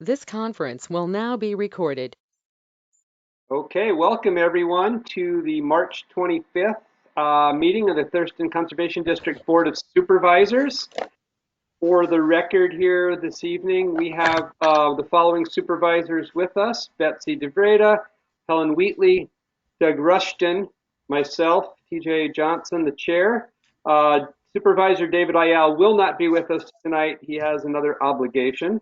This conference will now be recorded. Okay, welcome everyone to the March 25th meeting of the Thurston Conservation District Board of Supervisors. For the record here this evening, we have the following supervisors with us: Betsy DeVreda, Helen Wheatley, Doug Rushton, myself, TJ Johnson, the chair. Supervisor David Ayal will not be with us tonight. He has another obligation.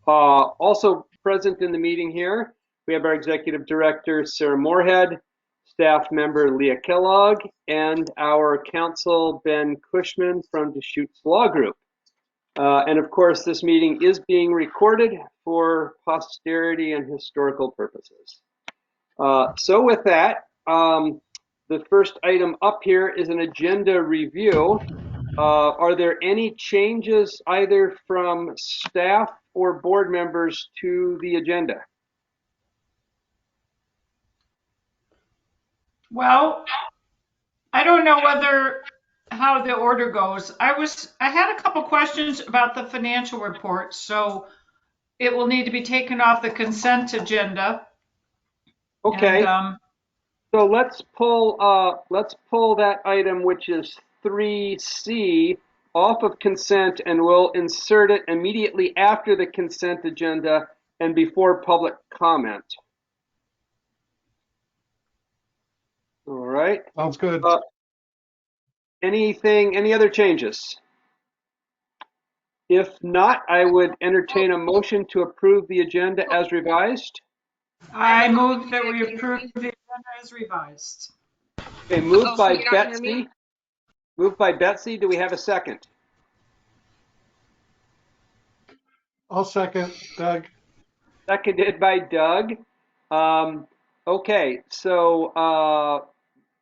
Also present in the meeting here, we have our Executive Director, Sarah Moorhead, staff member Leah Kellogg, and our counsel, Ben Cushman from Deschutes Law Group. And of course, this meeting is being recorded for posterity and historical purposes. So with that, the first item up here is an agenda review. Are there any changes either from staff or board members to the agenda? Well, I don't know how the order goes. I had a couple questions about the financial report, so it will need to be taken off the consent agenda. Okay. And, So let's pull that item, which is 3C, off of consent, and we'll insert it immediately after the consent agenda and before public comment. All right. Sounds good. Any other changes? If not, I would entertain a motion to approve the agenda as revised. I move that we approve the agenda as revised. Okay, moved by Betsy. Moved by Betsy. Do we have a second? I'll second, Doug. Seconded by Doug. Okay, so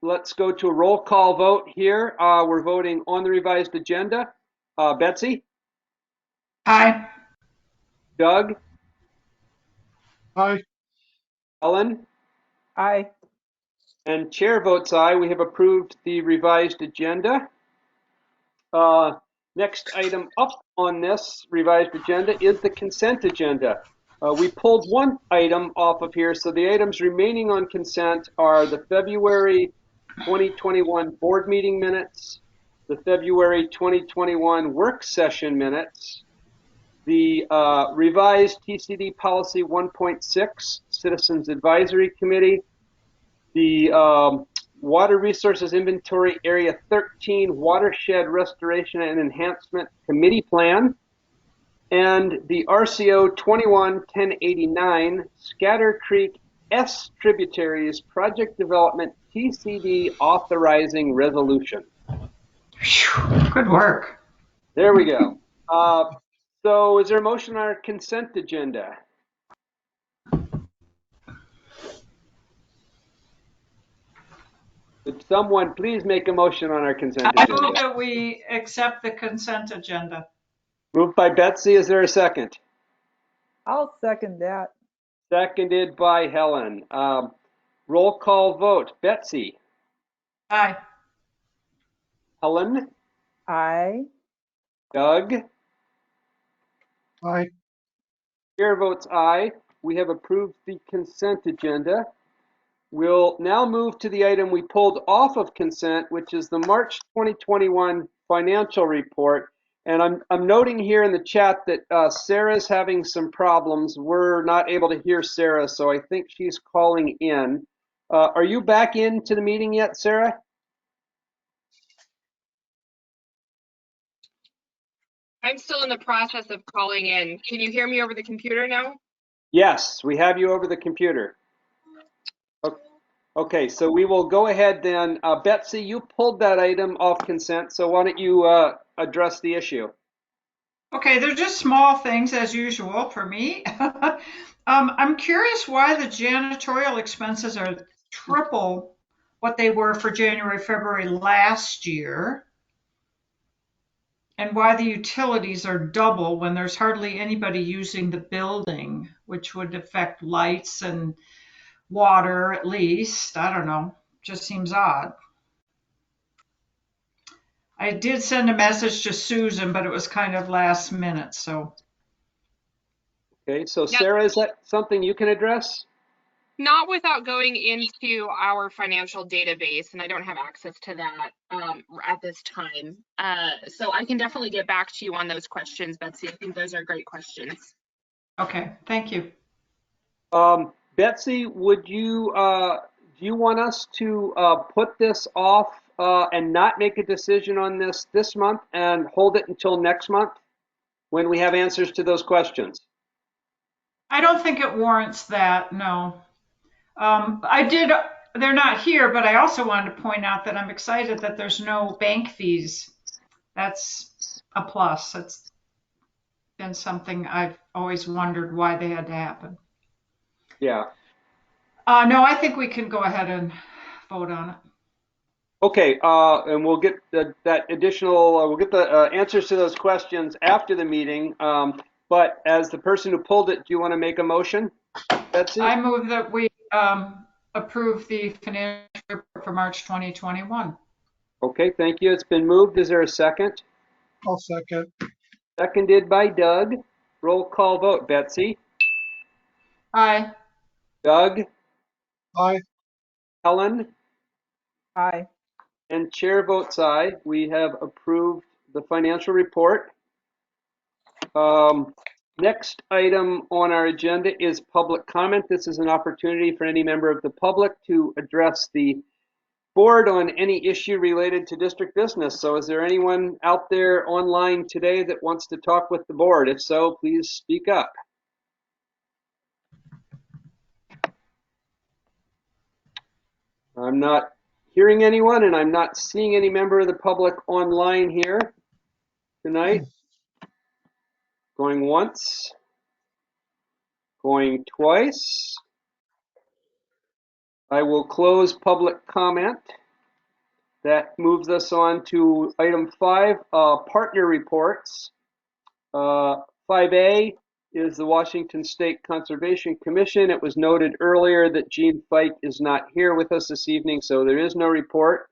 let's go to a roll call vote here. We're voting on the revised agenda. Betsy? Aye. Doug? Aye. Ellen? Aye. And chair votes aye. We have approved the revised agenda. Next item up on this revised agenda is the consent agenda. We pulled one item off of here, so the items remaining on consent are the February 2021 board meeting minutes, the February 2021 work session minutes, the revised TCD policy 1.6 Citizens Advisory Committee, the Water Resources Inventory Area 13 Watershed Restoration and Enhancement Committee Plan, and the RCO 21-1089 Scatter Creek S Tributaries Project Development TCD Authorizing Resolution. Whew, good work. There we go. So is there a motion on our consent agenda? Would someone please make a motion on our consent I agenda? move that we accept the consent agenda. Moved by Betsy. Is there a second? I'll second that. Seconded by Helen. Roll call vote. Betsy? Aye. Helen? Aye. Doug? Aye. Chair votes aye. We have approved the consent agenda. We'll now move to the item we pulled off of consent, which is the March 2021 financial report. And I'm noting here in the chat that Sarah's having some problems. We're not able to hear Sarah, so I think she's calling in. Are you back into the meeting yet, Sarah? I'm still in the process of calling in. Can you hear me over the computer now? Yes, we have you over the computer. Okay, so we will go ahead then. Betsy, you pulled that item off consent, so why don't you address the issue? Okay, they're just small things as usual for me. I'm curious why the janitorial expenses are triple what they were for January, February last year, and why the utilities are double when there's hardly anybody using the building, which would affect lights and water at least. I don't know, just seems odd. I did send a message to Susan, but it was kind of last minute, so. Okay, so Yep. Sarah, is that something you can address? Not without going into our financial database, and I don't have access to that at this time. So I can definitely get back to you on those questions, Betsy. I think those are great questions. Okay, thank you. Betsy, would you do you want us to put this off and not make a decision on this month and hold it until next month when we have answers to those questions? I don't think it warrants that, no. They're not here, but I also wanted to point out that I'm excited that there's no bank fees. That's a plus. That's been something I've always wondered why they had to happen. Yeah. No, I think we can go ahead and vote on it. Okay, and we'll get that additional, we'll get the answers to those questions after the meeting. But as the person who pulled it, do you want to make a motion, Betsy? I move that we approve the financial report for March 2021. Okay, thank you. It's been moved. Is there a second? I'll second. Seconded by Doug. Roll call vote. Betsy? Aye. Doug? Aye. Helen? Aye. And chair votes aye. We have approved the financial report. Next item on our agenda is public comment. This is an opportunity for any member of the public to address the board on any issue related to district business. So is there anyone out there online today that wants to talk with the board? If so, please speak up. I'm not hearing anyone, and I'm not seeing any member of the public online here tonight. Going once, going twice. I will close public comment. That moves us on to item 5, partner reports. 5A is the Washington State Conservation Commission. It was noted earlier that Gene Fike is not here with us this evening, so there is no report.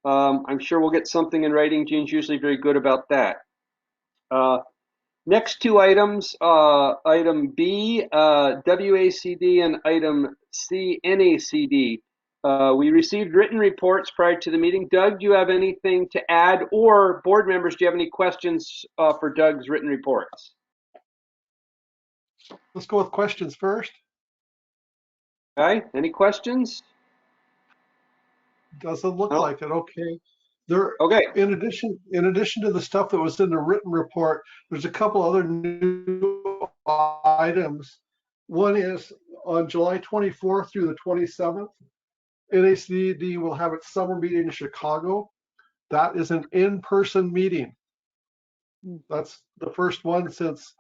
I'm sure we'll get something in writing. Gene's usually very good about that. Next two items, item B, WACD, and item C, NACD. We received written reports prior to the meeting. Doug, do you have anything to add, or board members, do you have any questions for Doug's written reports? Let's go with questions first. Okay, any questions? Doesn't look No? like it. Okay. There, Okay. in addition to the stuff that was in the written report, there's a couple other new items. One is on July 24th through the 27th, NACD will have its summer meeting in Chicago. That is an in-person meeting. That's the first one since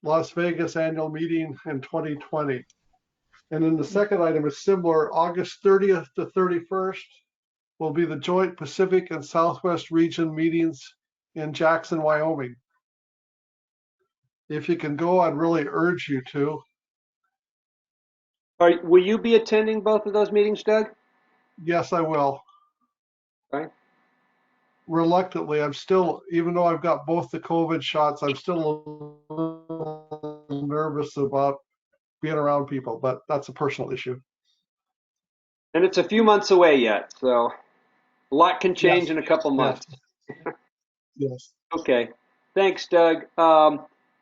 Las Vegas annual meeting in 2020. And then the second item is similar. August 30th to 31st will be the joint Pacific and Southwest region meetings in Jackson, Wyoming. If you can go, I'd really urge you to. Will you be attending both of those meetings, Doug? Yes, I will. Okay. Reluctantly, I'm still, even though I've got both the COVID shots, I'm still a little nervous about being around people, but that's a personal issue. And it's a few months away yet, so a lot can change Yes. in a couple months. Yes. Okay, thanks, Doug.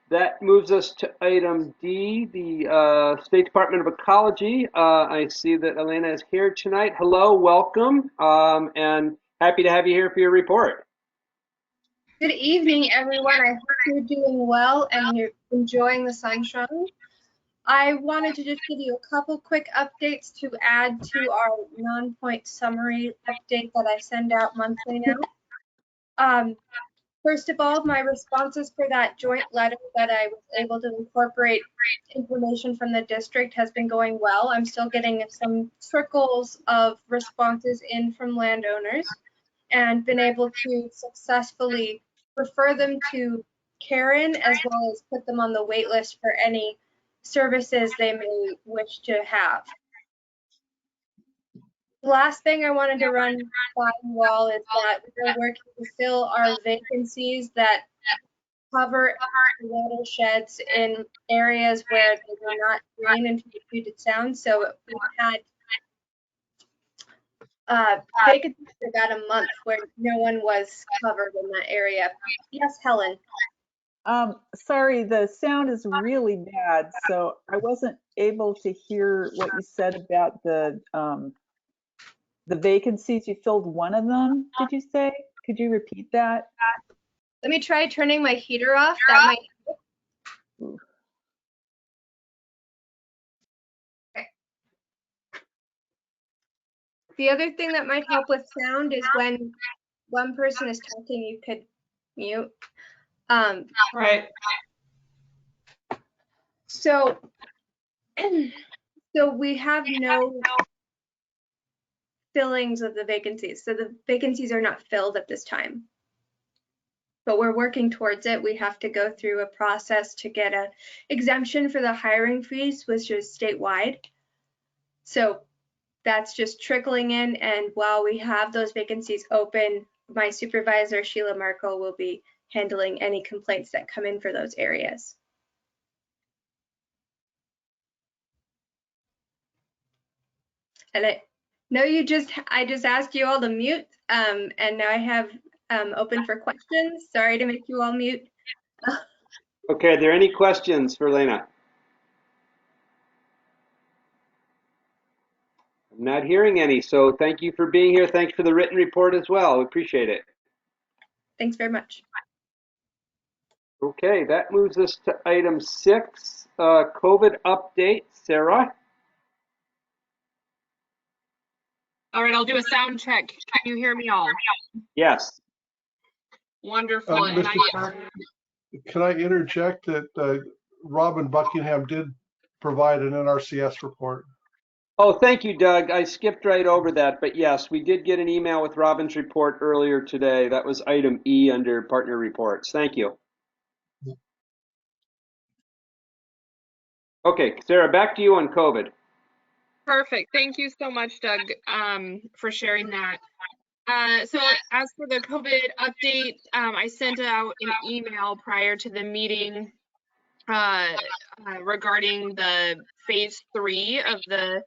That moves us to item D, the State Department of Ecology. I see that Elena is here tonight. Hello, welcome, and happy to have you here for your report. Good evening, everyone. I hope you're doing well and you're enjoying the sunshine. I wanted to just give you a couple quick updates to add to our non-point summary update that I send out monthly now. First of all, my responses for that joint letter that I was able to incorporate information from the district has been going well. I'm still getting some trickles of responses in from landowners and been able to successfully refer them to Karen as well as put them on the wait list for any services they may wish to have. The last thing I wanted to run by you all is that we're working to fill our vacancies that cover watersheds in areas where they were not drained into the treated sound. So we've had vacancies for about a month where no one was covered in that area. Yes, Helen. Sorry, the sound is really bad, so I wasn't able to hear what you said about the vacancies. You filled one of them, did you say? Could you repeat that? Let me try turning my heater off. That might help. Okay. The other thing that might help with sound is when one person is talking, you could mute. Right. So we have no fillings of the vacancies. So the vacancies are not filled at this time. But we're working towards it. We have to go through a process to get an exemption for the hiring freeze, which is statewide. So that's just trickling in. And while we have those vacancies open, my supervisor, Sheila Markle, will be handling any complaints that come in for those areas. And I know I just asked you all to mute, and now I have open for questions. Sorry to make you all mute. Okay, are there any questions for Lena? I'm not hearing any, so thank you for being here. Thanks for the written report as well. We appreciate it. Thanks very much. Okay, that moves us to item 6, COVID update. Sarah? All right, I'll do a sound check. Can you hear me all? Yes. Wonderful. And Can I interject that Robin Buckingham did provide an NRCS report? Oh, thank you, Doug. I skipped right over that, but yes, we did get an email with Robin's report earlier today. That was item E under partner reports. Thank you. Okay, Sarah, back to you on COVID. Perfect. Thank you so much, Doug, for sharing that. So as for the COVID update, I sent out an email prior to the meeting regarding the phase 3 of the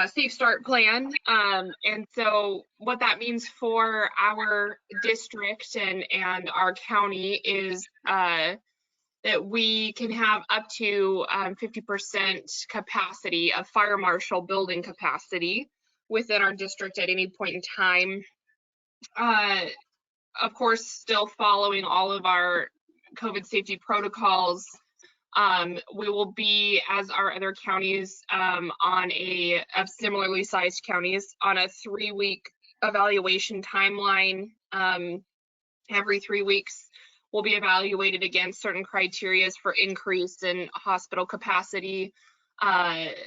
Safe Start plan. And so what that means for our district and our county is that we can have up to 50% capacity of fire marshal building capacity within our district at any point in time. Of course, still following all of our COVID safety protocols. We will be, as our other counties, of similarly sized counties, on a 3-week evaluation timeline. Every 3 weeks, we'll be evaluated against certain criteria for increase in hospital capacity.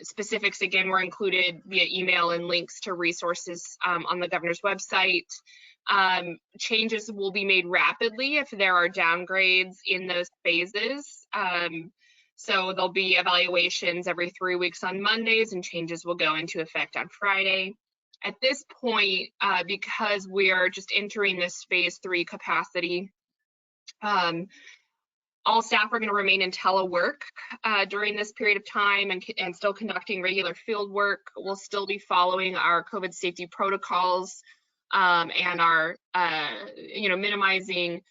Specifics, again, were included via email and links to resources on the governor's website. Changes will be made rapidly if there are downgrades in those phases. So there'll be evaluations every 3 weeks on Mondays, and changes will go into effect on Friday. At this point, because we are just entering this phase 3 capacity, all staff are going to remain in telework during this period of time and still conducting regular field work. We'll still be following our COVID safety protocols and our, minimizing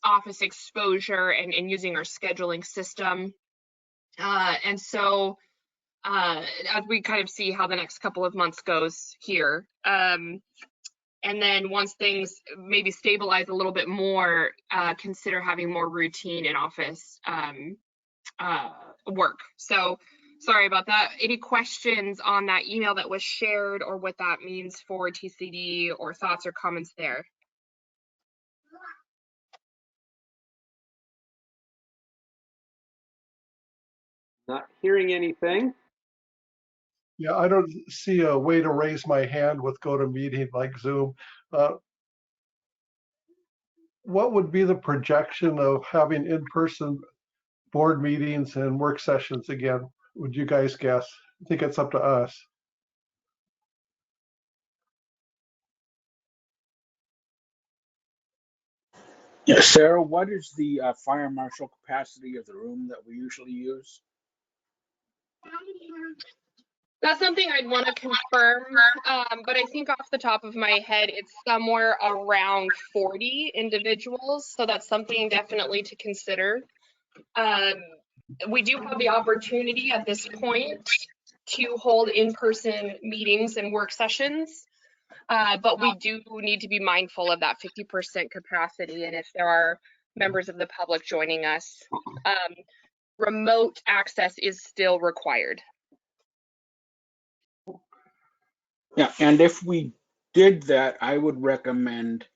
office exposure and using our scheduling system. And so as we kind of see how the next couple of months goes here. And then once things maybe stabilize a little bit more, consider having more routine in office work. So sorry about that. Any questions on that email that was shared or what that means for TCD, or thoughts or comments there? Not hearing anything. Yeah, I don't see a way to raise my hand with GoToMeeting like Zoom. What would be the projection of having in-person board meetings and work sessions again? Would you guys guess? I think it's up to us. Yeah, Sarah, what is the fire marshal capacity of the room that we usually use? That's something I'd want to confirm, but I think off the top of my head, it's somewhere around 40 individuals. So that's something definitely to consider. We do have the opportunity at this point to hold in-person meetings and work sessions, but we do need to be mindful of that 50% capacity. And if there are members of the public joining us, remote access is still required. Yeah, and if we did that, I would recommend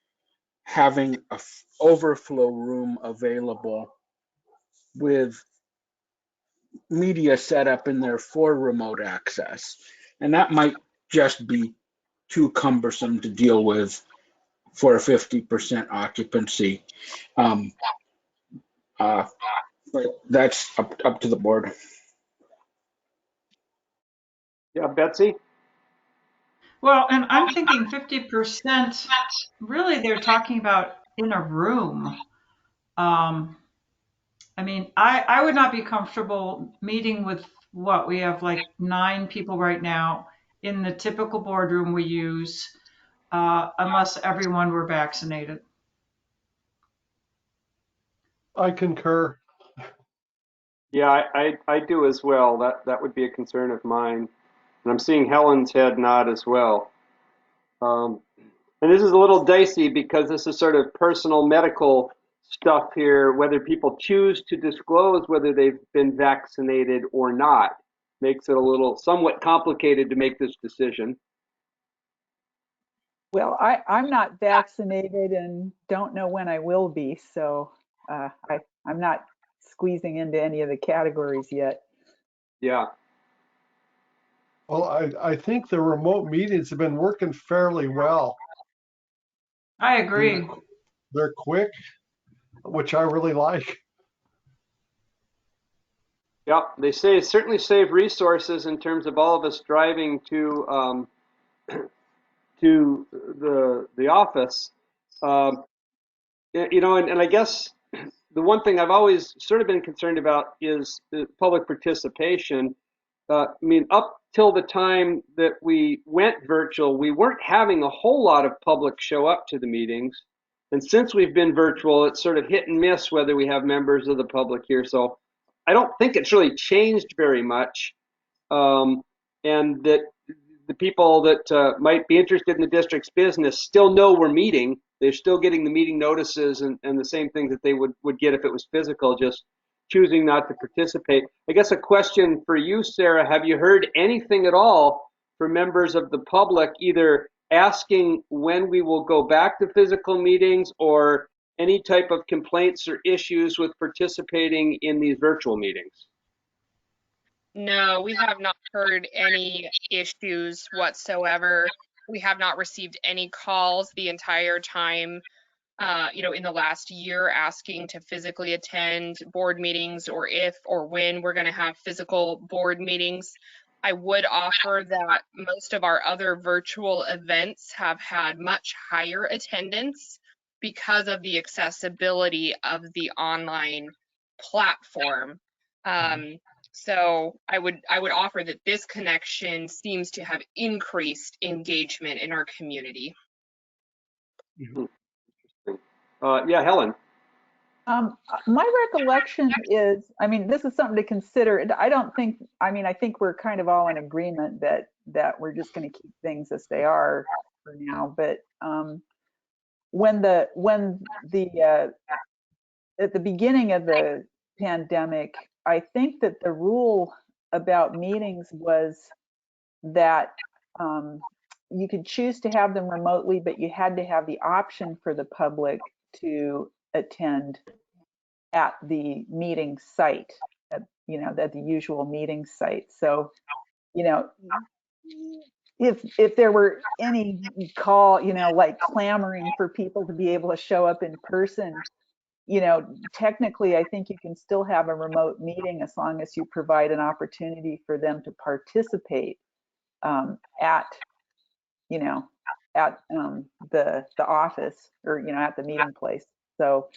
having a overflow room available with media set up in there for remote access. And that might just be too cumbersome to deal with for a 50% occupancy. But that's up to the board. Yeah, Betsy? Well, and I'm thinking 50%, really they're talking about in a room. I mean, I would not be comfortable meeting with what we have like 9 people right now in the typical boardroom we use, unless everyone were vaccinated. I concur. Yeah, I do as well. That would be a concern of mine. And I'm seeing Helen's head nod as well. And this is a little dicey because this is sort of personal medical stuff here, whether people choose to disclose whether they've been vaccinated or not. Makes it a little somewhat complicated to make this decision. Well, I'm not vaccinated and don't know when I will be, so I'm not squeezing into any of the categories yet. Yeah. Well, I think the remote meetings have been working fairly well. I agree. They're quick, which I really like. Yeah, they say certainly save resources in terms of all of us driving to the office. You know, and I guess the one thing I've always sort of been concerned about is the public participation. I mean, up till the time that we went virtual, we weren't having a whole lot of public show up to the meetings. And since we've been virtual, it's sort of hit and miss whether we have members of the public here. So I don't think it's really changed very much. And that the people that might be interested in the district's business still know we're meeting. They're still getting the meeting notices and the same things that they would get if it was physical, just choosing not to participate. I guess a question for you, Sarah, have you heard anything at all from members of the public, either asking when we will go back to physical meetings or any type of complaints or issues with participating in these virtual meetings? No, we have not heard any issues whatsoever. We have not received any calls the entire time, in the last year asking to physically attend board meetings or if or when we're going to have physical board meetings. I would offer that most of our other virtual events have had much higher attendance because of the accessibility of the online platform. So I would offer that this connection seems to have increased engagement in our community. Yeah, Helen. My recollection is, I mean, this is something to consider. I don't think, I mean, I think we're kind of all in agreement that we're just going to keep things as they are for now. But when the at the beginning of the pandemic, I think that the rule about meetings was that you could choose to have them remotely, but you had to have the option for the public to attend at the meeting site, at the usual meeting site. So, if there were any call, like clamoring for people to be able to show up in person, technically, I think you can still have a remote meeting as long as you provide an opportunity for them to participate at the office or at the meeting place. So,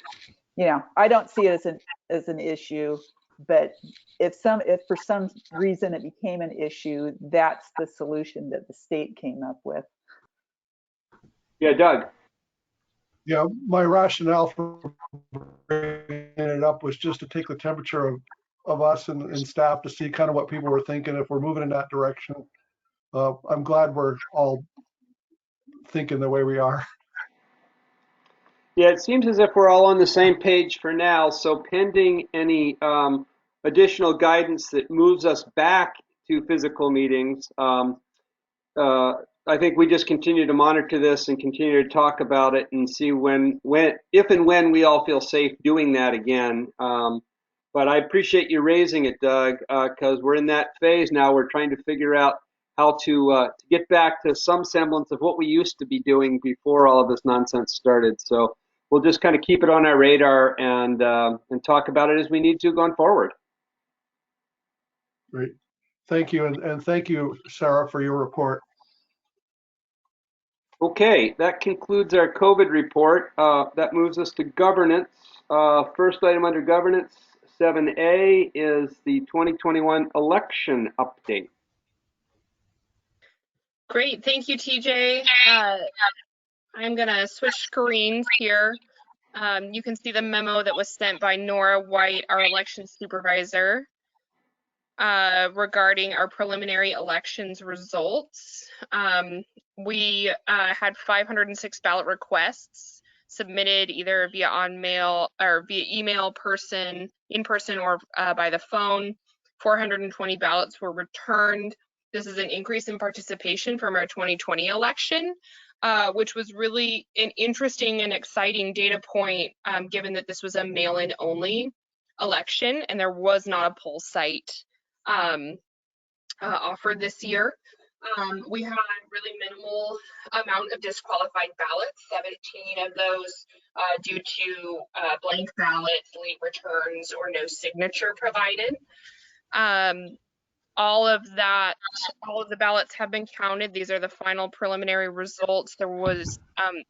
you know, I don't see it as an issue, but if for some reason it became an issue, that's the solution that the state came up with. Yeah, Doug. Yeah, my rationale for bringing it up was just to take the temperature of us and staff to see kind of what people were thinking if we're moving in that direction. I'm glad we're all thinking the way we are. Yeah, it seems as if we're all on the same page for now. So pending any additional guidance that moves us back to physical meetings, I think we just continue to monitor this and continue to talk about it and see if and when we all feel safe doing that again. But I appreciate you raising it, Doug, because we're in that phase now. We're trying to figure out how to get back to some semblance of what we used to be doing before all of this nonsense started. So we'll just kind of keep it on our radar and talk about it as we need to going forward. Great. Thank you. And thank you, Sarah, for your report. Okay, that concludes our COVID report. That moves us to governance. First item under governance, 7A, is the 2021 election update. Great, thank you, TJ. I'm gonna switch screens here. You can see the memo that was sent by Nora White, our election supervisor, regarding our preliminary elections results. We had 506 ballot requests submitted either via mail or via email, in person, or by the phone. 420 ballots were returned. This is an increase in participation from our 2020 election, which was really an interesting and exciting data point, given that this was a mail-in only election and there was not a poll site offered this year. We had really minimal amount of disqualified ballots, 17 of those due to blank ballots, late returns, or no signature provided. All of the ballots have been counted. These are the final preliminary results. There was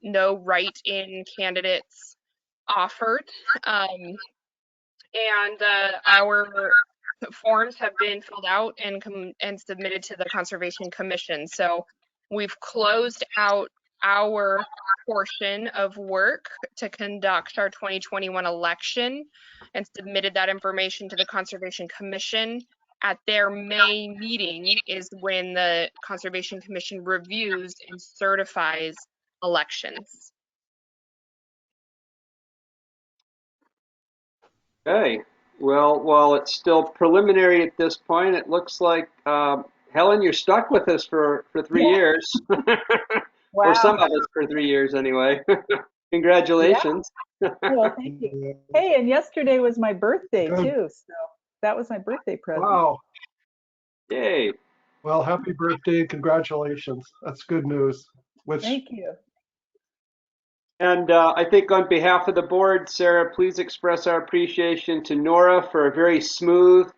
no write-in candidates offered. And our forms have been filled out and submitted to the Conservation Commission. So we've closed out our portion of work to conduct our 2021 election and submitted that information to the Conservation Commission. At their May meeting is when the Conservation Commission reviews and certifies elections. Okay, well, while it's still preliminary at this point, it looks like, Helen, you're stuck with us for 3 years. Wow. Or some of us for 3 years anyway. Congratulations. Yeah. Well, thank you. Hey, and yesterday was my birthday too, so that was my birthday present. Wow. Yay. Well, happy birthday and congratulations. That's good news. Thank you. And I think on behalf of the board, Sarah, please express our appreciation to Nora for a very smooth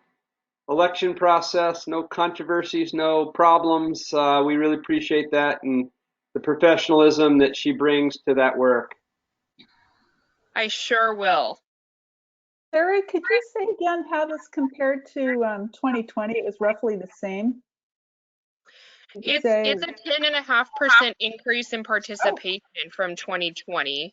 election process, no controversies, no problems. We really appreciate that and the professionalism that she brings to that work. I sure will. Sarah, could you say again how this compared to 2020? It was roughly the same. It's a 10.5% increase in participation from 2020.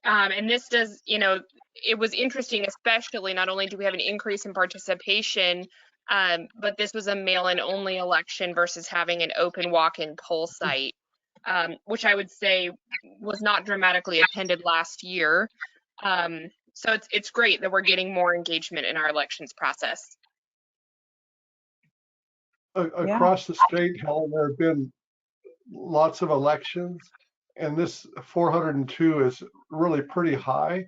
And this does, it was interesting, especially not only do we have an increase in participation, but this was a mail-in only election versus having an open walk-in poll site, which I would say was not dramatically attended last year. So it's great that we're getting more engagement in our elections process. Across the state, Helen, there have been lots of elections, and this 402 is really pretty high.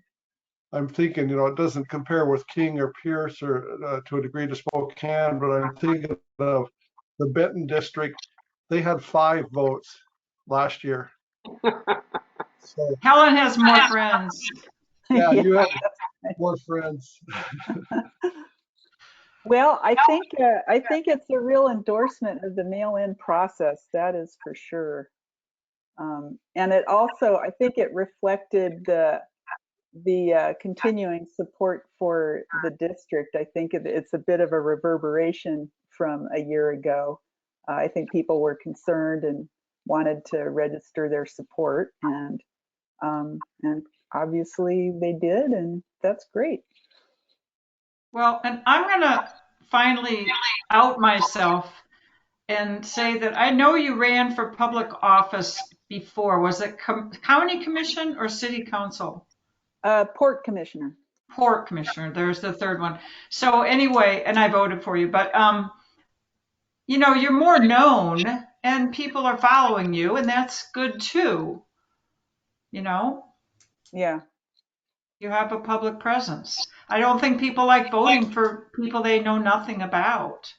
I'm thinking, it doesn't compare with King or Pierce or to a degree to Spokane, but I'm thinking of the Benton district. They had 5 votes last year. So, Helen has more friends. yeah, you have more friends. Well, I think it's a real endorsement of the mail-in process. That is for sure. And it also, I think it reflected the the continuing support for the district. I think it's a bit of a reverberation from a year ago. I think people were concerned and wanted to register their support, and obviously they did, and that's great. Well, and I'm going to finally out myself and say that I know you ran for public office before. Was it county commission or city council? Port commissioner. Port commissioner. There's the third one. So anyway, and I voted for you, but you know, you're more known and people are following you, and that's good too. You know, Yeah. you have a public presence. I don't think people like voting for people they know nothing about.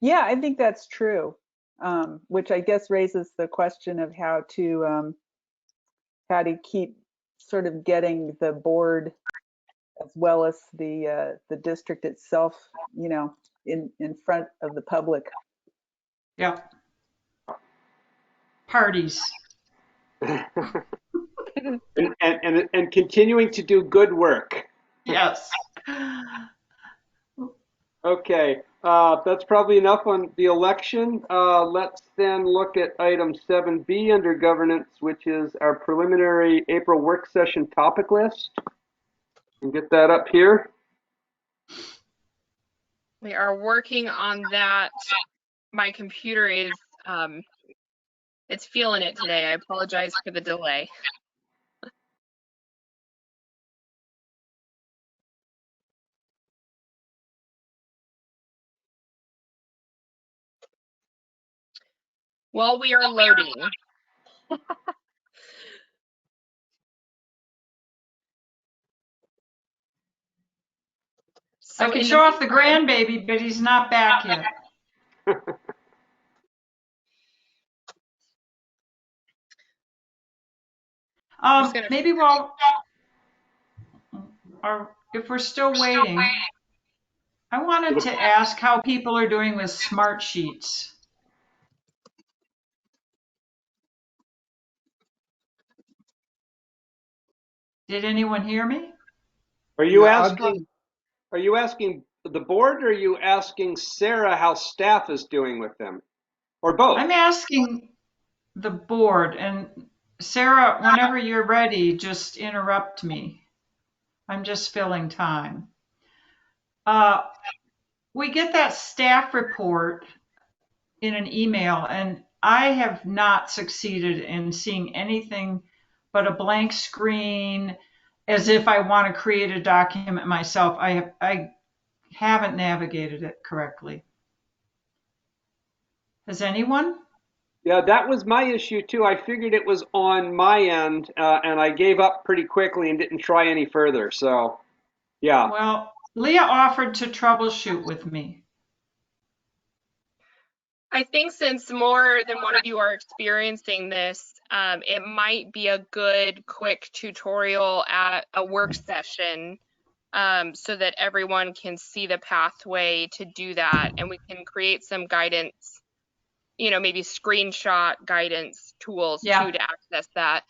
Yeah, I think that's true. Which I guess raises the question of how to keep sort of getting the board as well as the district itself, you know, in front of the public. Yeah. Parties. and continuing to do good work. Yes. Okay, that's probably enough on the election. Let's then look at item 7B under governance, which is our preliminary April work session topic list. And get that up here. We are working on that. My computer is, it's feeling it today. I apologize for the delay. While we are loading. I could show off the grandbaby, but he's not back yet. Maybe if we're still waiting, I wanted to ask how people are doing with smart sheets. Did anyone hear me? Are you asking the board, or are you asking Sarah how staff is doing with them? Or both? I'm asking the board, and Sarah, whenever you're ready, just interrupt me. I'm just filling time. We get that staff report in an email, and I have not succeeded in seeing anything but a blank screen, as if I want to create a document myself. I haven't navigated it correctly. Has anyone? Yeah, that was my issue too. I figured it was on my end, and I gave up pretty quickly and didn't try any further. So, yeah. Well, Leah offered to troubleshoot with me. I think since more than one of you are experiencing this, it might be a good quick tutorial at a work session so that everyone can see the pathway to do that, and we can create some guidance, you know, maybe screenshot guidance tools too to access that.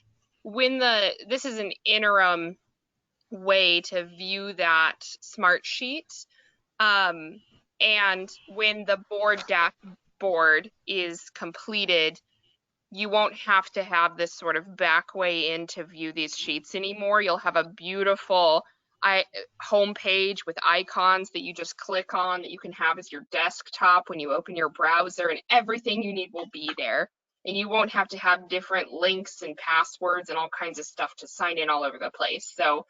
This is an interim way to view that smart sheet, and when the board dashboard is completed, you won't have to have this sort of back way in to view these sheets anymore. You'll have a beautiful homepage with icons that you just click on that you can have as your desktop when you open your browser, and everything you need will be there. And you won't have to have different links and passwords and all kinds of stuff to sign in all over the place. So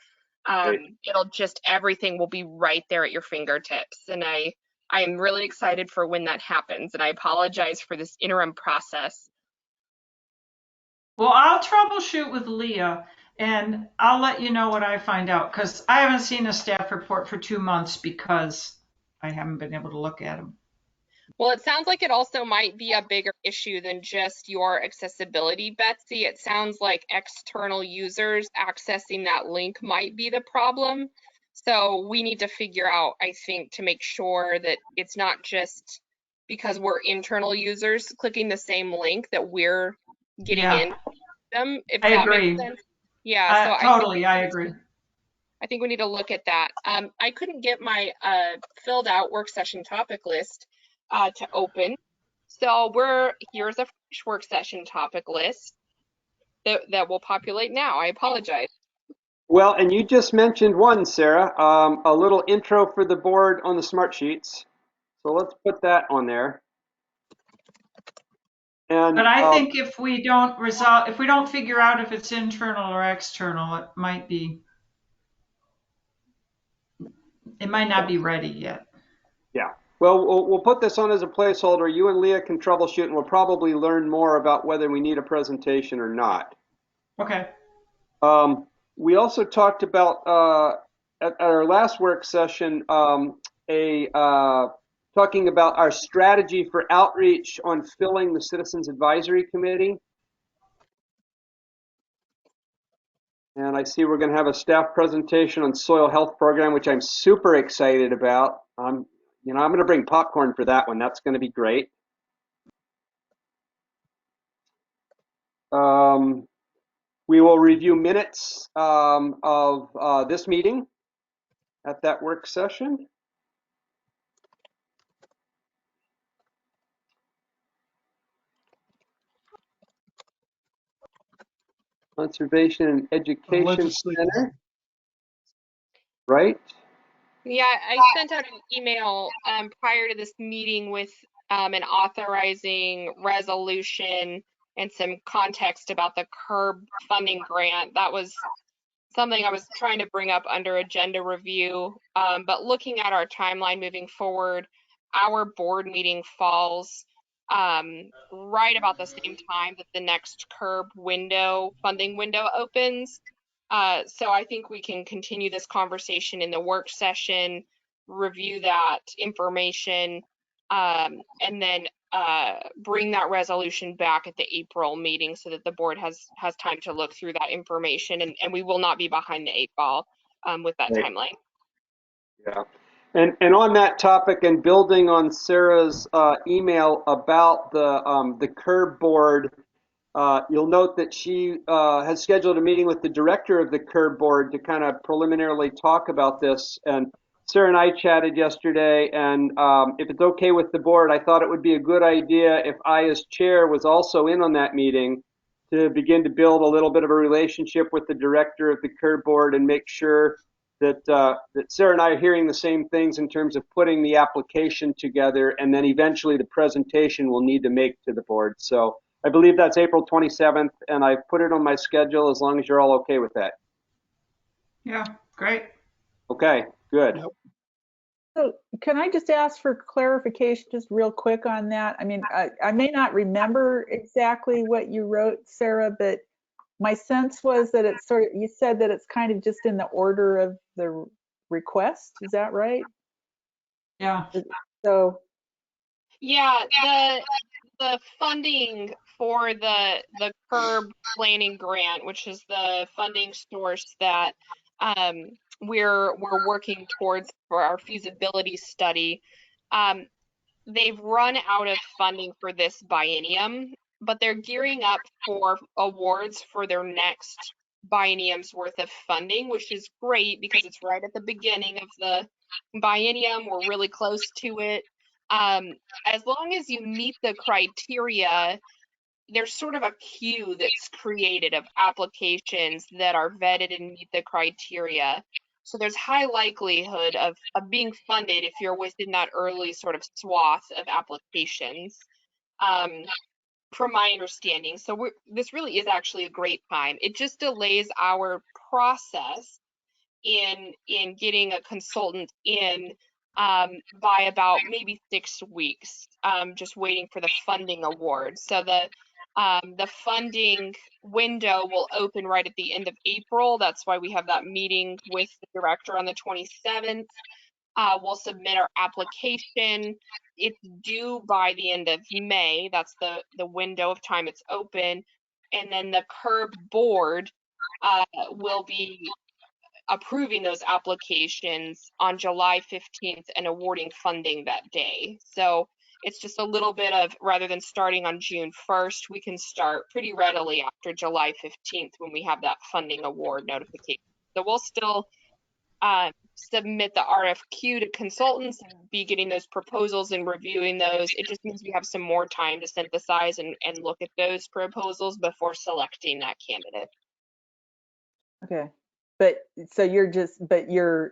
it'll just, everything will be right there at your fingertips. And I am really excited for when that happens. And I apologize for this interim process. Well, I'll troubleshoot with Leah, and I'll let you know what I find out, because I haven't seen a staff report for 2 months because I haven't been able to look at them. Well, it sounds like it also might be a bigger issue than just your accessibility, Betsy. It sounds like external users accessing that link might be the problem. So we need to figure out, I think, to make sure that it's not just because we're internal users clicking the same link that we're getting in them, if that makes sense. Yeah, so Totally, I agree. I think we need to look at that. I couldn't get my filled out work session topic list to open. So here's a fresh work session topic list that will populate now. I apologize. Well, and you just mentioned one, Sarah, a little intro for the board on the smart sheets. So let's put that on there. And But I think if we don't figure out if it's internal or external, it might not be ready yet. yeah, well, we'll put this on as a placeholder. You and Leah can troubleshoot, and we'll probably learn more about whether we need a presentation or not. Okay. We also talked about at our last work session talking about our strategy for outreach on filling the Citizens Advisory Committee. And I see we're going to have a staff presentation on soil health program, which I'm super excited about. I'm going to bring popcorn for that one. That's going to be great. We will review minutes of this meeting at that work session. Conservation and Education Center, right? Yeah, I sent out an email prior to this meeting with an authorizing resolution and some context about the CURB funding grant. That was something I was trying to bring up under agenda review. But looking at our timeline moving forward, our board meeting falls right about the same time that the next CURB funding window opens. So I think we can continue this conversation in the work session, review that information, and then bring that resolution back at the April meeting so that the board has time to look through that information, and we will not be behind the 8 ball with that timeline. Yeah. And on that topic and building on Sarah's email about the CURB board, you'll note that she has scheduled a meeting with the director of the CURB board to kind of preliminarily talk about this. And Sarah and I chatted yesterday, and if it's okay with the board, I thought it would be a good idea if I, as chair, was also in on that meeting to begin to build a little bit of a relationship with the director of the CURB board and make sure that Sarah and I are hearing the same things in terms of putting the application together, and then eventually the presentation we'll need to make to the board. So I believe that's April 27th, and I've put it on my schedule as long as you're all okay with that. Yeah, great. Okay, good. Yep. So can I just ask for clarification just real quick on that? I mean, I may not remember exactly what you wrote, Sarah, but my sense was that it's you said that it's kind of just in the order of the request. Is that right? Yeah. So. Yeah, the funding for the CURB planning grant, which is the funding source that we're working towards for our feasibility study. They've run out of funding for this biennium, but they're gearing up for awards for their next biennium's worth of funding, which is great because it's right at the beginning of the biennium. We're really close to it. As long as you meet the criteria, there's sort of a queue that's created of applications that are vetted and meet the criteria. So there's high likelihood of being funded if you're within that early sort of swath of applications, from my understanding. So this really is actually a great time. It just delays our process in getting a consultant in by about maybe 6 weeks, just waiting for the funding award. So the funding window will open right at the end of April. That's why we have that meeting with the director on the 27th. We'll submit our application. It's due by the end of May. That's the window of time it's open. And then the CURB board will be approving those applications on July 15th and awarding funding that day. So It's just a little bit of, rather than starting on June 1st, we can start pretty readily after July 15th when we have that funding award notification. So we'll still submit the RFQ to consultants and be getting those proposals and reviewing those. It just means we have some more time to synthesize and look at those proposals before selecting that candidate. Okay. But so the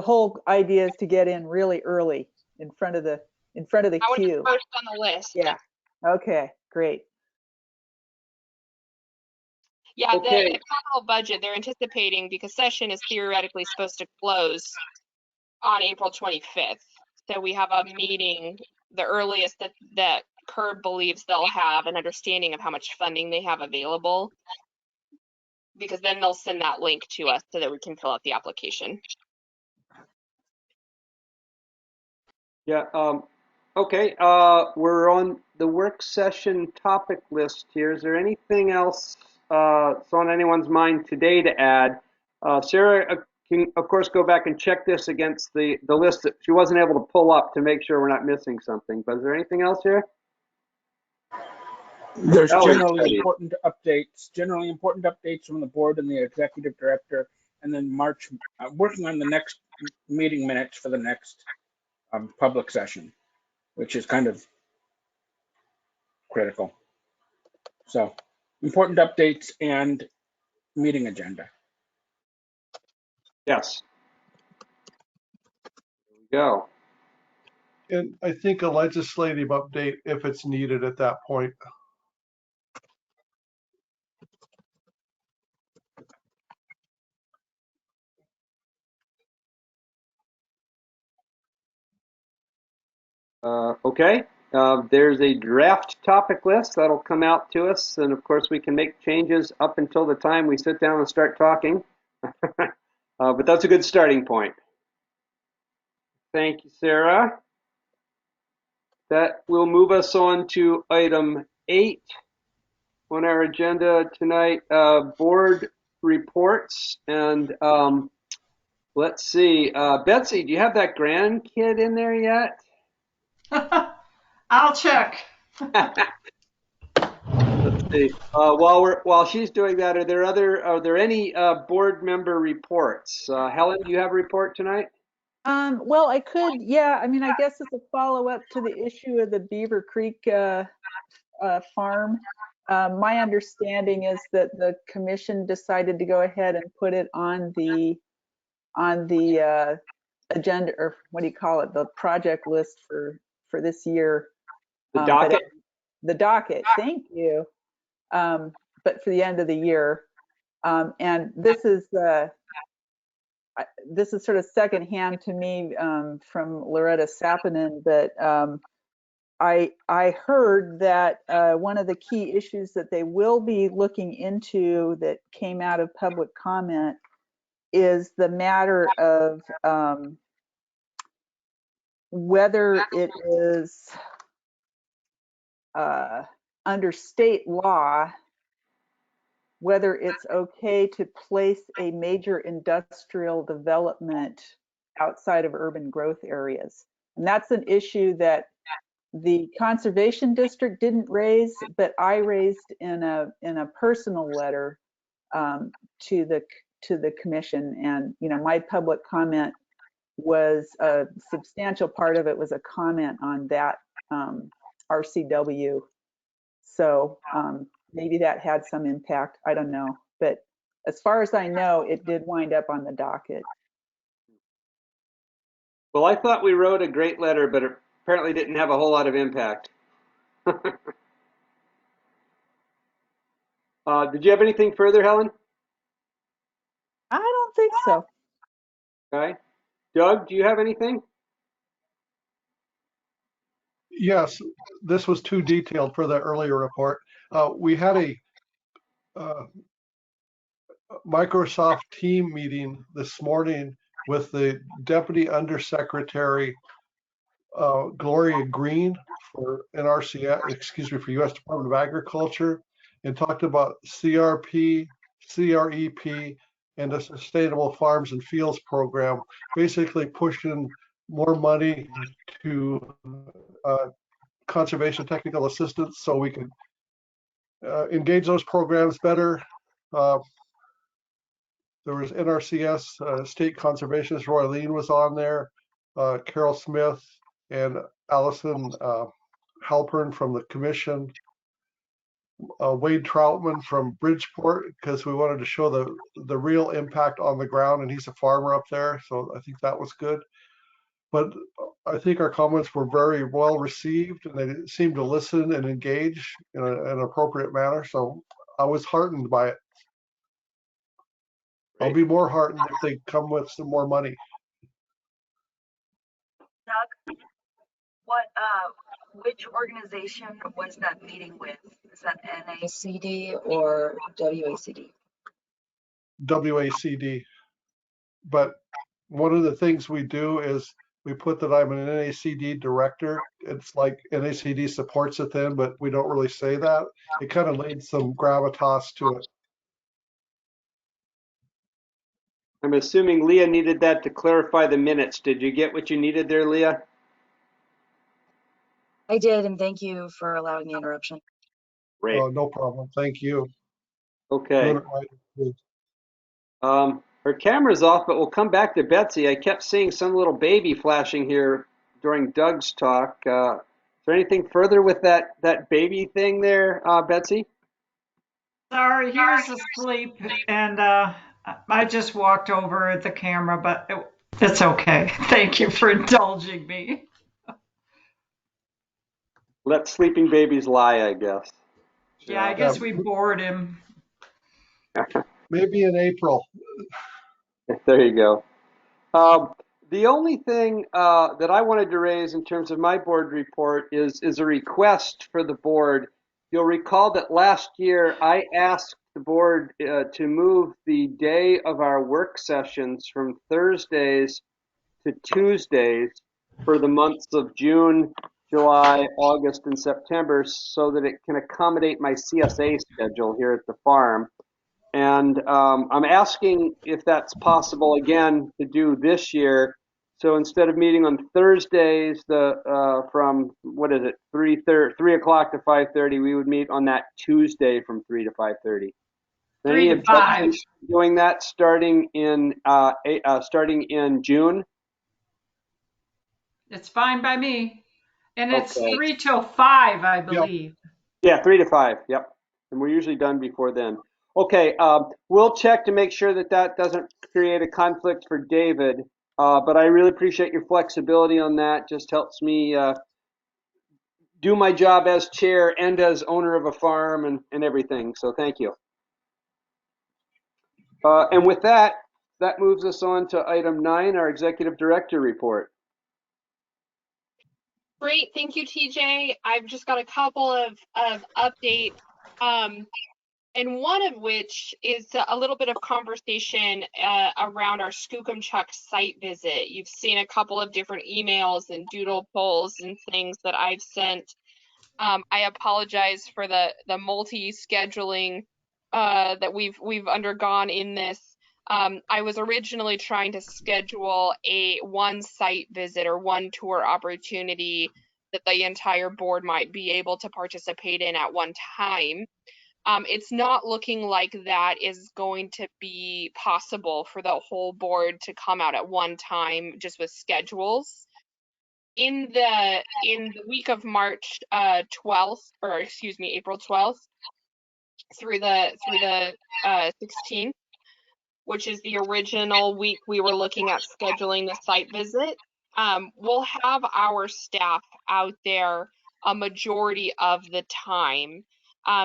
whole idea is to get in really early in front of the I would be queue. first on the list. Yeah. Okay, great. Yeah, Okay. the capital budget, they're anticipating, because session is theoretically supposed to close on April 25th. So we have a meeting, the earliest that CURB believes they'll have an understanding of how much funding they have available, because then they'll send that link to us so that we can fill out the application. Yeah. Okay. We're on the work session topic list here. Is there anything else that's on anyone's mind today to add? Sarah can, of course, go back and check this against the list that she wasn't able to pull up to make sure we're not missing something. But is there anything else here? There's Oh, generally study. important updates from the board and the executive director, and then March, working on the next meeting minutes for the next public session, which is kind of critical. So important updates and meeting agenda. Yes. There we go. And I think a legislative update if it's needed at that point. Okay. There's a draft topic list that'll come out to us, and of course we can make changes up until the time we sit down and start talking. But that's a good starting point. Thank you, Sarah. That will move us on to item 8 on our agenda tonight, board reports. And let's see, Betsy, do you have that grandkid in there yet? I'll check. Let's see. While she's doing that, are there any board member reports? Helen, do you have a report tonight? Well, I could, yeah. I mean, I guess it's a follow-up to the issue of the Beaver Creek farm. My understanding is that the commission decided to go ahead and put it on the agenda, or what do you call it, the project list for this year. The docket? The docket, thank you. But for the end of the year. And this is sort of secondhand to me from Loretta Sappinen, but I heard that one of the key issues that they will be looking into that came out of public comment is the matter of whether it is under state law, whether it's okay to place a major industrial development outside of urban growth areas. And that's an issue that the conservation district didn't raise, but I raised in a personal letter to the commission. And my public comment was a substantial part of it was a comment on that RCW. So maybe that had some impact. I don't know. But as far as I know, it did wind up on the docket. Well, I thought we wrote a great letter, but it apparently didn't have a whole lot of impact. Did you have anything further, Helen? I don't think so. Okay. Doug, do you have anything? Yes, this was too detailed for the earlier report. We had a Microsoft team meeting this morning with the Deputy Undersecretary Gloria Green for NRCS, excuse me, for U.S. Department of Agriculture, and talked about CRP, CREP, and the Sustainable Farms and Fields program, basically pushing more money to conservation technical assistance so we can engage those programs better. There was NRCS, State Conservationist Roylene was on there, Carol Smith and Allison Halpern from the commission, Wade Troutman from Bridgeport, because we wanted to show the real impact on the ground, and he's a farmer up there, so I think that was good. But I think our comments were very well received, and they seemed to listen and engage in an appropriate manner, so I was heartened by it. I'll be more heartened if they come with some more money. Doug, which organization was that meeting with? Is that NACD or WACD? WACD. But one of the things we do is we put that I'm an NACD director. It's like NACD supports it then, but we don't really say that. It kind of laid some gravitas to it. I'm assuming Leah needed that to clarify the minutes. Did you get what you needed there, Leah? I did, and thank you for allowing the interruption. Great. Oh, no problem. Thank you. Okay. Her camera's off, but we'll come back to Betsy. I kept seeing some little baby flashing here during Doug's talk. Is there anything further with that baby thing there, Betsy? Sorry, he was asleep, and I just walked over at the camera, but it's okay. Thank you for indulging me. Let sleeping babies lie, I guess. Yeah, I guess we bored him. Maybe in April. There you go. The only thing that I wanted to raise in terms of my board report is a request for the board. You'll recall that last year I asked the board to move the day of our work sessions from Thursdays to Tuesdays for the months of June, July, August, and September so that it can accommodate my CSA schedule here at the farm. And I'm asking if that's possible again to do this year. So instead of meeting on Thursdays, from 3 o'clock to 5:30, we would meet on that Tuesday from 3 to 5:30. 3 to 5. Doing that starting in June? It's fine by me. And it's Okay. 3 till 5, I believe. Yeah, 3 to 5. Yep. And we're usually done before then. Okay, we'll check to make sure that doesn't create a conflict for David. But I really appreciate your flexibility on that. Just helps me do my job as chair and as owner of a farm and everything. So thank you. And with that moves us on to item 9, our executive director report. Great, thank you, TJ. I've just got a couple of updates, and one of which is a little bit of conversation around our Skookumchuck site visit. You've seen a couple of different emails and doodle polls and things that I've sent. I apologize for the multi-scheduling that we've undergone in this. I was originally trying to schedule one site visit or one tour opportunity that the entire board might be able to participate in at one time. It's not looking like that is going to be possible for the whole board to come out at one time just with schedules. In the week of March 12th, or excuse me, April 12th through the 16th, which is the original week we were looking at scheduling the site visit, we'll have our staff out there a majority of the time.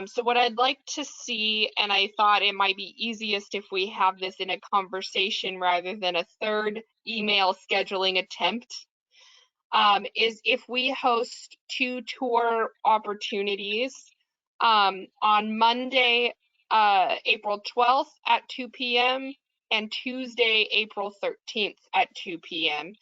So what I'd like to see, and I thought it might be easiest if we have this in a conversation rather than a third email scheduling attempt, is if we host 2 tour opportunities on Monday, April 12th at 2 p.m. and Tuesday, April 13th at 2 p.m.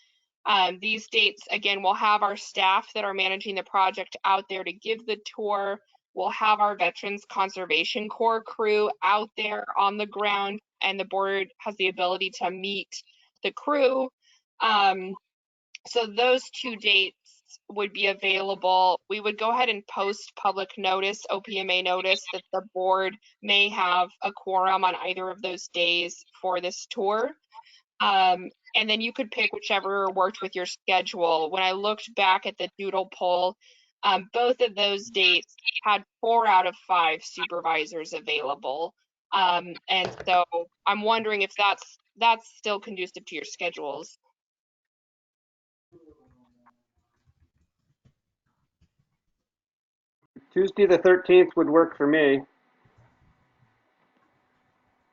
These dates, again, we'll have our staff that are managing the project out there to give the tour. We'll have our Veterans Conservation Corps crew out there on the ground, and the board has the ability to meet the crew. So those 2 dates would be available. We would go ahead and post public notice, OPMA notice, that the board may have a quorum on either of those days for this tour. And then you could pick whichever worked with your schedule. When I looked back at the doodle poll, both of those dates had 4 out of 5 supervisors available. And so I'm wondering if that's still conducive to your schedules. Tuesday the 13th would work for me.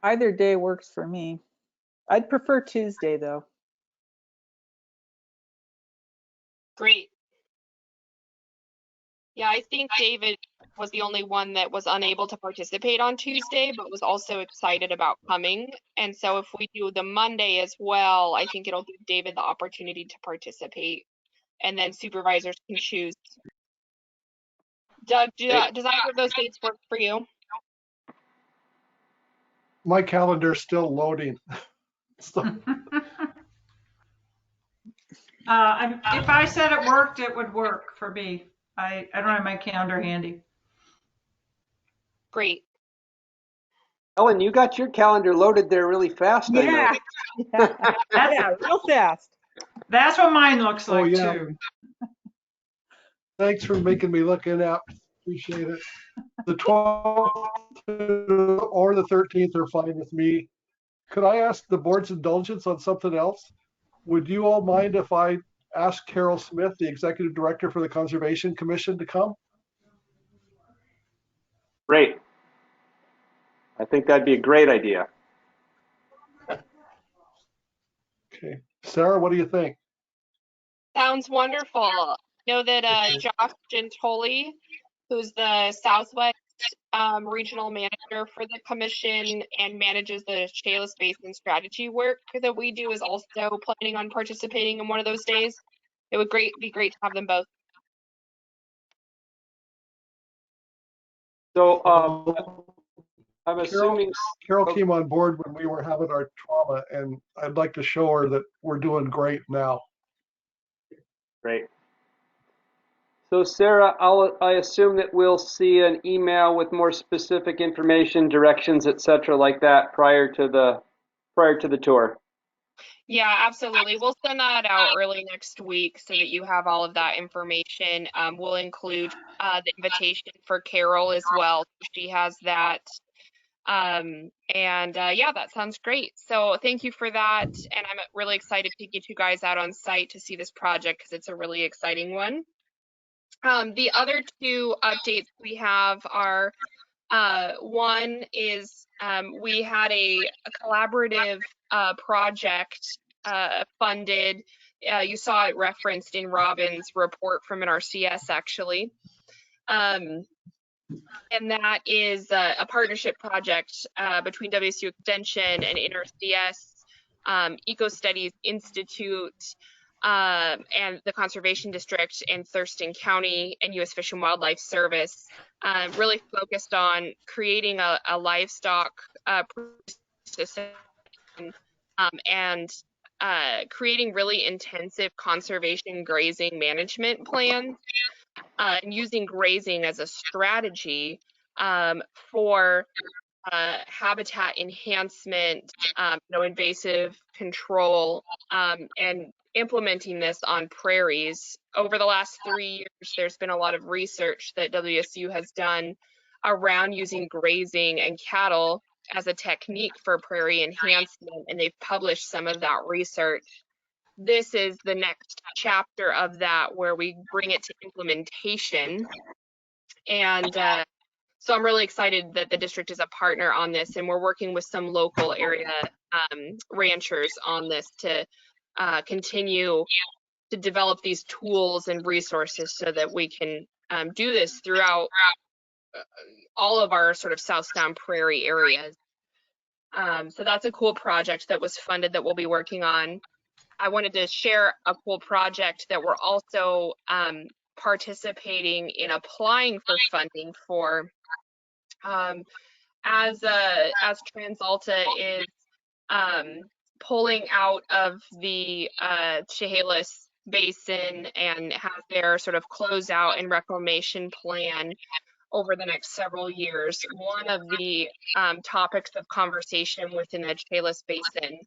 Either day works for me. I'd prefer Tuesday though. Great. Yeah, I think David was the only one that was unable to participate on Tuesday, but was also excited about coming. And so if we do the Monday as well, I think it'll give David the opportunity to participate, and then supervisors can choose. Doug, does either of those dates work for you? My calendar's still loading. So, If I said it worked, it would work for me. I don't have my calendar handy. Great. Ellen, you got your calendar loaded there really fast, I know. Yeah, real fast. That's what mine looks Oh, like yeah. too. Thanks for making me look inept. Appreciate it. The 12th or the 13th are fine with me. Could I ask the board's indulgence on something else? Would you all mind if I ask Carol Smith, the executive director for the Conservation Commission, to come? Great. I think that'd be a great idea. Okay. Sarah, what do you think? Sounds wonderful. I know that Josh Gentoli, who's the Southwest regional manager for the commission and manages the Chehalis Basin strategy work that we do, is also planning on participating in one of those days. It would be great to have them both. So I'm assuming Carol came on board when we were having our trauma, and I'd like to show her that we're doing great now. Great. So Sarah, I assume that we'll see an email with more specific information, directions, etc., like that prior to the tour. Yeah, absolutely. We'll send that out early next week so that you have all of that information. We'll include the invitation for Carol as well. She has that. Yeah, that sounds great. So thank you for that. And I'm really excited to get you guys out on site to see this project because it's a really exciting one. The other 2 updates we have are, one is we had a collaborative project funded. You saw it referenced in Robin's report from NRCS actually. And that is a partnership project between WSU Extension and NRCS, Eco Studies Institute, and the Conservation District in Thurston County and U.S. Fish and Wildlife Service, really focused on creating a livestock system and creating really intensive conservation grazing management plans. And using grazing as a strategy for habitat enhancement, invasive control, and implementing this on prairies. Over the last 3 years, there's been a lot of research that WSU has done around using grazing and cattle as a technique for prairie enhancement, and they've published some of that research. This is the next chapter of that where we bring it to implementation. And so I'm really excited that the district is a partner on this, and we're working with some local area ranchers on this to continue to develop these tools and resources so that we can do this throughout all of our sort of South Sound Prairie areas. So that's a cool project that was funded that we'll be working on. I wanted to share a cool project that we're also participating in applying for funding for. As TransAlta is pulling out of the Chehalis basin and have their sort of closeout and reclamation plan over the next several years. One of the topics of conversation within the Chehalis Basin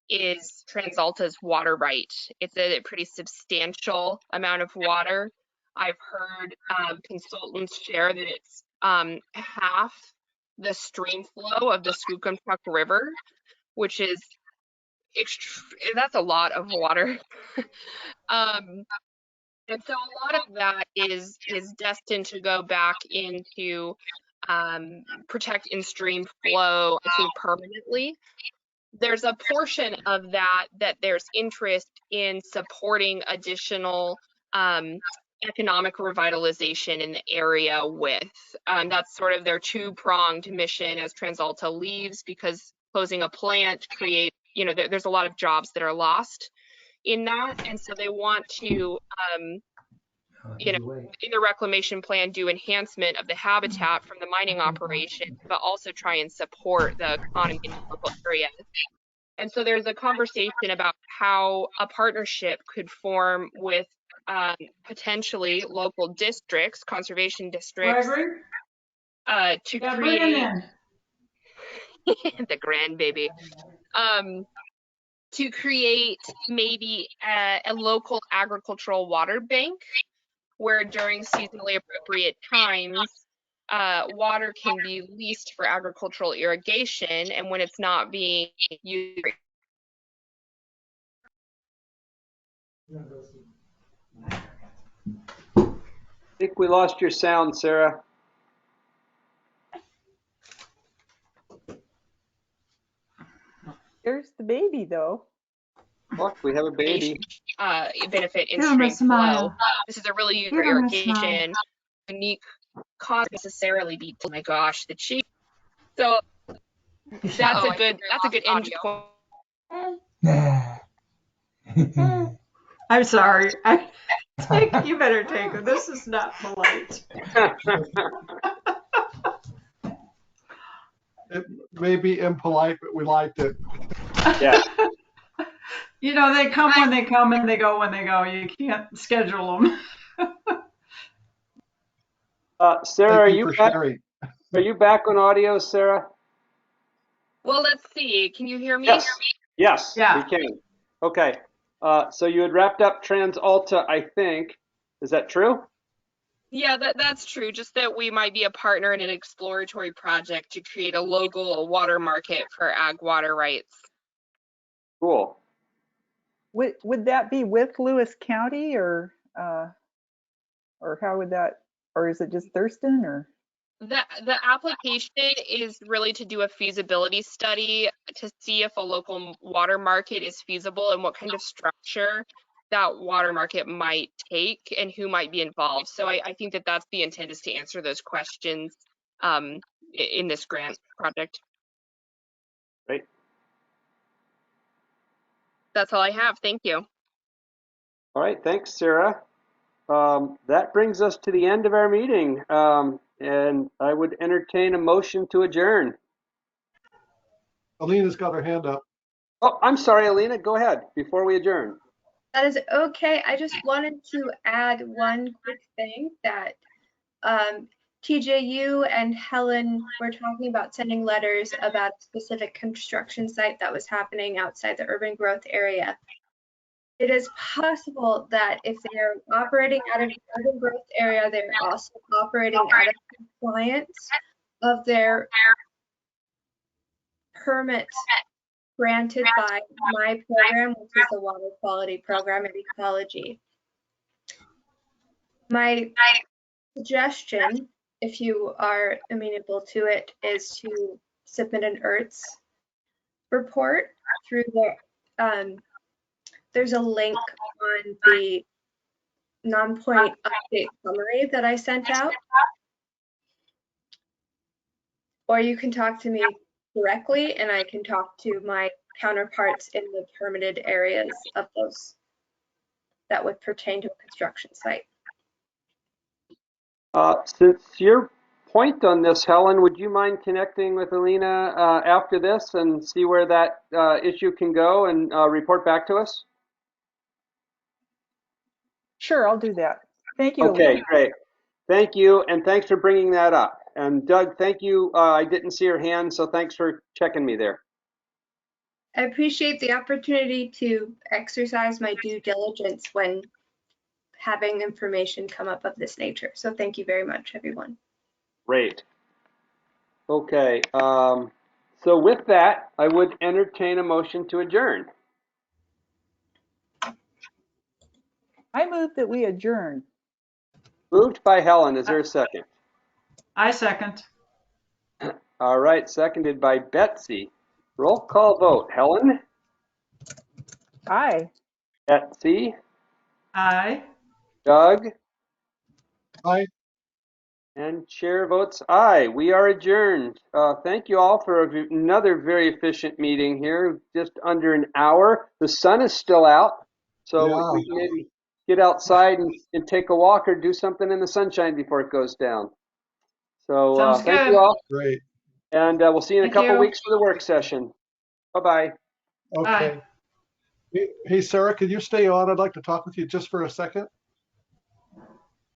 is TransAlta's water right. It's a pretty substantial amount of water. I've heard consultants share that it's half the stream flow of the Skookumchuck River, which is that's a lot of water. And so a lot of that is destined to go back into protect in-stream flow, I think, permanently. There's a portion of that there's interest in supporting additional economic revitalization in the area with. That's sort of their two-pronged mission as TransAlta leaves, because closing a plant creates, there's a lot of jobs that are lost in that, and so they want to in the reclamation plan do enhancement of the habitat from the mining operation, but also try and support the economy in the local area. And so there's a conversation about how a partnership could form with potentially local districts, conservation districts, to create the grandbaby. To create maybe a local agricultural water bank where during seasonally appropriate times, water can be leased for agricultural irrigation, and when it's not being used. I think we lost your sound, Sarah. There's the baby, though. Look, we have a baby. Benefit in-stream flow. This is a really used for irrigation. Unique cause necessarily be. Oh my gosh, the cheek. So that's a good end point. I'm sorry. You better take it. This is not polite. It may be impolite, but we liked it. Yeah. They come when they come and they go when they go. You can't schedule them. Sarah, are you back on audio, Sarah? Well, let's see. Can you hear me? Yes, yeah. we can. Okay. So you had wrapped up TransAlta, I think. Is that true? Yeah, that's true. Just that we might be a partner in an exploratory project to create a local water market for ag water rights. Cool. Would that be with Lewis County, or how would that, or is it just Thurston, or? The application is really to do a feasibility study to see if a local water market is feasible and what kind of structure that water market might take and who might be involved. So I think that's the intent, is to answer those questions in this grant project. Great. That's all I have. Thank you. All right. Thanks, Sarah. That brings us to the end of our meeting. And I would entertain a motion to adjourn. Alina's got her hand up. Oh, I'm sorry, Alina. Go ahead before we adjourn. That is okay. I just wanted to add one quick thing that TJU and Helen were talking about sending letters about a specific construction site that was happening outside the urban growth area. It is possible that if they're operating out of the urban growth area, they're also operating out of compliance of their permit granted by my program, which is the water quality program at Ecology. My suggestion, if you are amenable to it, is to submit an ERTS report through the there's a link on the non-point update summary that I sent out. Or you can talk to me directly and I can talk to my counterparts in the permitted areas of those that would pertain to a construction site. Since your point on this, Helen, would you mind connecting with Alina after this and see where that issue can go and report back to us? Sure, I'll do that. Thank you, Okay, Elise. great. Thank you, and thanks for bringing that up. And Doug, thank you. I didn't see your hand, so thanks for checking me there. I appreciate the opportunity to exercise my due diligence when having information come up of this nature. So thank you very much, everyone. Great. Okay, so with that, I would entertain a motion to adjourn. I move that we adjourn. Moved by Helen. Is there a second? I second. All right, seconded by Betsy. Roll call vote. Helen? Aye. Betsy? Aye. Doug? Aye. And chair votes aye. We are adjourned. Thank you all for another very efficient meeting here, just under an hour. The sun is still out, so Yeah. we can maybe get outside and take a walk or do something in the sunshine before it goes down. So Sounds thank you good. all, Great. and we'll see you in a Thank couple you. weeks for the work session. Bye-bye. Okay. Hey, Sarah, could you stay on? I'd like to talk with you just for a second.